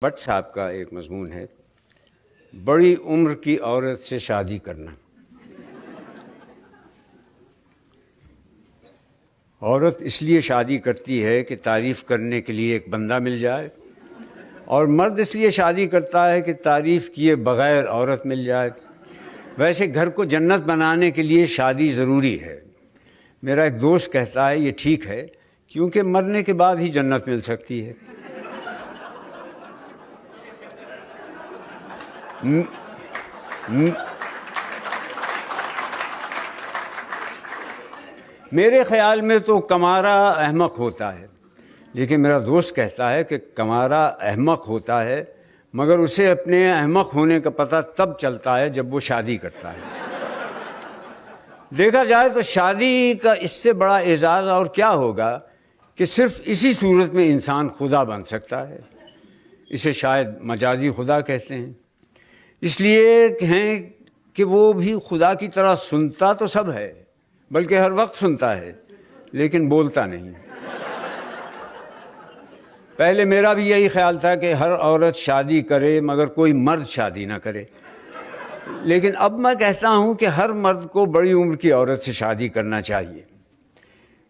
But صاحب کا ایک مضمون ہے، بڑی عمر کی عورت سے شادی کرنا۔ عورت اس لیے شادی کرتی ہے کہ تعریف کرنے کے لیے ایک بندہ مل جائے، اور مرد اس لیے شادی کرتا ہے کہ تعریف کیے بغیر عورت مل جائے۔ ویسے گھر کو جنت بنانے کے لیے شادی ضروری ہے۔ میرا ایک دوست کہتا ہے یہ ٹھیک ہے کیونکہ مرنے کے بعد ہی جنت مل سکتی ہے۔ میرے خیال میں تو کمارا احمق ہوتا ہے، لیکن میرا دوست کہتا ہے کہ کمارا احمق ہوتا ہے مگر اسے اپنے احمق ہونے کا پتہ تب چلتا ہے جب وہ شادی کرتا ہے۔ دیکھا جائے تو شادی کا اس سے بڑا اعزاز اور کیا ہوگا کہ صرف اسی صورت میں انسان خدا بن سکتا ہے۔ اسے شاید مجازی خدا کہتے ہیں، اس لیے ہیں کہ وہ بھی خدا کی طرح سنتا تو سب ہے، بلکہ ہر وقت سنتا ہے لیکن بولتا نہیں۔ پہلے میرا بھی یہی خیال تھا کہ ہر عورت شادی کرے مگر کوئی مرد شادی نہ کرے، لیکن اب میں کہتا ہوں کہ ہر مرد کو بڑی عمر کی عورت سے شادی کرنا چاہیے۔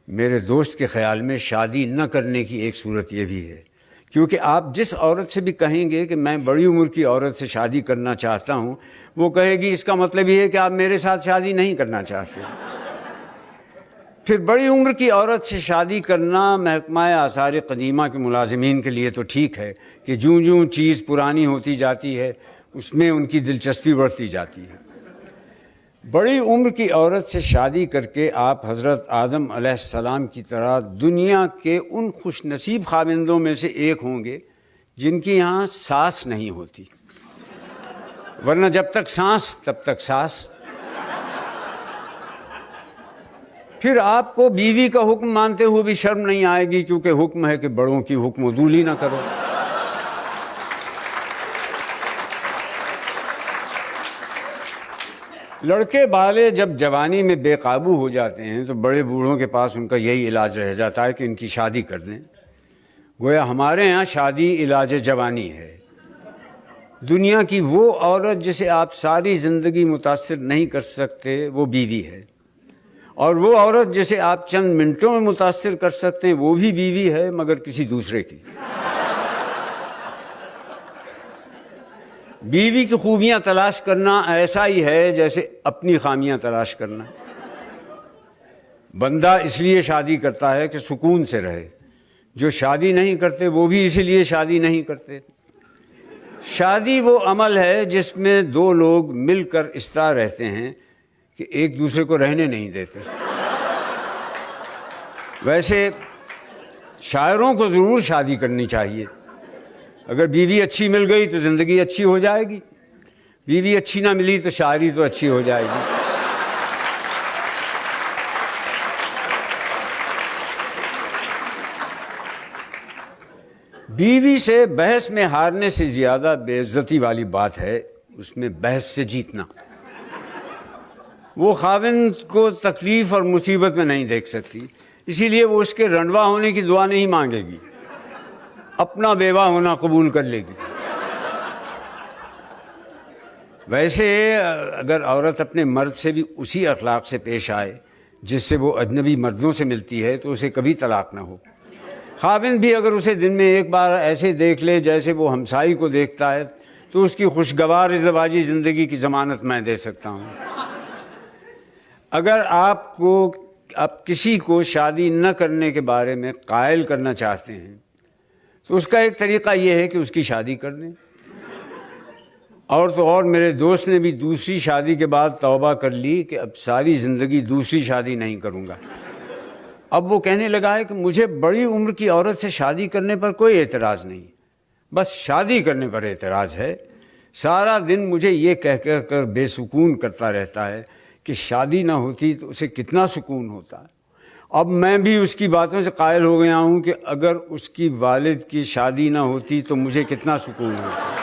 میرے دوست کے خیال میں شادی نہ کرنے کی ایک صورت یہ بھی ہے، کیونکہ آپ جس عورت سے بھی کہیں گے کہ میں بڑی عمر کی عورت سے شادی کرنا چاہتا ہوں، وہ کہے گی اس کا مطلب یہ ہے کہ آپ میرے ساتھ شادی نہیں کرنا چاہتے۔ پھر بڑی عمر کی عورت سے شادی کرنا محکمہ آثار قدیمہ کے ملازمین کے لیے تو ٹھیک ہے کہ جوں جوں چیز پرانی ہوتی جاتی ہے اس میں ان کی دلچسپی بڑھتی جاتی ہے۔ بڑی عمر کی عورت سے شادی کر کے آپ حضرت آدم علیہ السلام کی طرح دنیا کے ان خوش نصیب خاوندوں میں سے ایک ہوں گے جن کی یہاں ساس نہیں ہوتی، ورنہ جب تک سانس تب تک ساس۔ پھر آپ کو بیوی کا حکم مانتے ہوئے بھی شرم نہیں آئے گی، کیونکہ حکم ہے کہ بڑوں کی حکم عدولی نہ کرو۔ لڑکے بالے جب جوانی میں بے قابو ہو جاتے ہیں تو بڑے بوڑھوں کے پاس ان کا یہی علاج رہ جاتا ہے کہ ان کی شادی کر دیں۔ گویا ہمارے ہاں شادی علاج جوانی ہے۔ دنیا کی وہ عورت جسے آپ ساری زندگی متاثر نہیں کر سکتے وہ بیوی ہے، اور وہ عورت جسے آپ چند منٹوں میں متاثر کر سکتے ہیں وہ بھی بیوی ہے، مگر کسی دوسرے کی۔ بیوی کی خوبیاں تلاش کرنا ایسا ہی ہے جیسے اپنی خامیاں تلاش کرنا۔ بندہ اس لیے شادی کرتا ہے کہ سکون سے رہے، جو شادی نہیں کرتے وہ بھی اسی لیے شادی نہیں کرتے۔ شادی وہ عمل ہے جس میں دو لوگ مل کر اس طرح رہتے ہیں کہ ایک دوسرے کو رہنے نہیں دیتے۔ ویسے شاعروں کو ضرور شادی کرنی چاہیے۔ اگر بیوی اچھی مل گئی تو زندگی اچھی ہو جائے گی، بیوی اچھی نہ ملی تو شاعری تو اچھی ہو جائے گی۔ بیوی سے بحث میں ہارنے سے زیادہ بے عزتی والی بات ہے اس میں بحث سے جیتنا۔ وہ خاوند کو تکلیف اور مصیبت میں نہیں دیکھ سکتی، اسی لیے وہ اس کے رنڈوا ہونے کی دعا نہیں مانگے گی، اپنا بیوہ ہونا قبول کر لے گی۔ ویسے اگر عورت اپنے مرد سے بھی اسی اخلاق سے پیش آئے جس سے وہ اجنبی مردوں سے ملتی ہے تو اسے کبھی طلاق نہ ہو۔ خاوند بھی اگر اسے دن میں ایک بار ایسے دیکھ لے جیسے وہ ہمسائی کو دیکھتا ہے تو اس کی خوشگوار ازدواجی زندگی کی ضمانت میں دے سکتا ہوں۔ اگر آپ کسی کو شادی نہ کرنے کے بارے میں قائل کرنا چاہتے ہیں تو اس کا ایک طریقہ یہ ہے کہ اس کی شادی کر دیں۔ اور تو اور میرے دوست نے بھی دوسری شادی کے بعد توبہ کر لی کہ اب ساری زندگی دوسری شادی نہیں کروں گا۔ اب وہ کہنے لگا ہے کہ مجھے بڑی عمر کی عورت سے شادی کرنے پر کوئی اعتراض نہیں، بس شادی کرنے پر اعتراض ہے۔ سارا دن مجھے یہ کہہ کر بے سکون کرتا رہتا ہے کہ شادی نہ ہوتی تو اسے کتنا سکون ہوتا۔ اب میں بھی اس کی باتوں سے قائل ہو گیا ہوں کہ اگر اس کی والد کی شادی نہ ہوتی تو مجھے کتنا سکون ہوتا۔